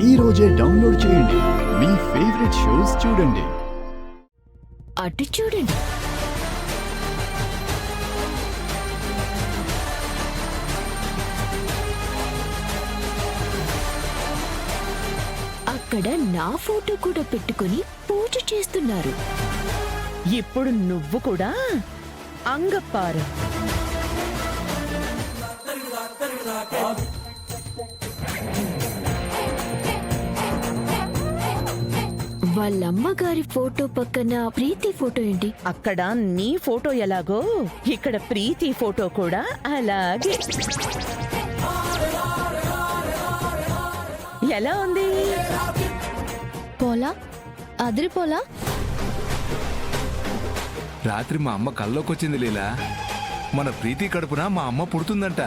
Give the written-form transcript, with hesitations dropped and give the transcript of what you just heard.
ఈ రోజే డౌన్లోడ్ చేయండి. మీ ఫేవరెట్ షోస్ చూడండి. అటు చూడండి. అక్కడ నా ఫోటో కూడా పెట్టుకుని పూజ చేస్తున్నారు. ఇప్పుడు నువ్వు కూడా అంగప్పారు. వాళ్ళమ్మగారి ఫోటో పక్కన ప్రీతి ఫోటో ఏంటి? అక్కడ నీ ఫోటో ఎలాగో ఇక్కడ ప్రీతి ఫోటో కూడా అలాగే. ఎలా ఉంది? పోలా అదిరిపోలా. రాత్రి మా అమ్మ కల్లోకొచ్చింది లీలా. మన ప్రీతి కడుపున మా అమ్మ పుడుతుందంట.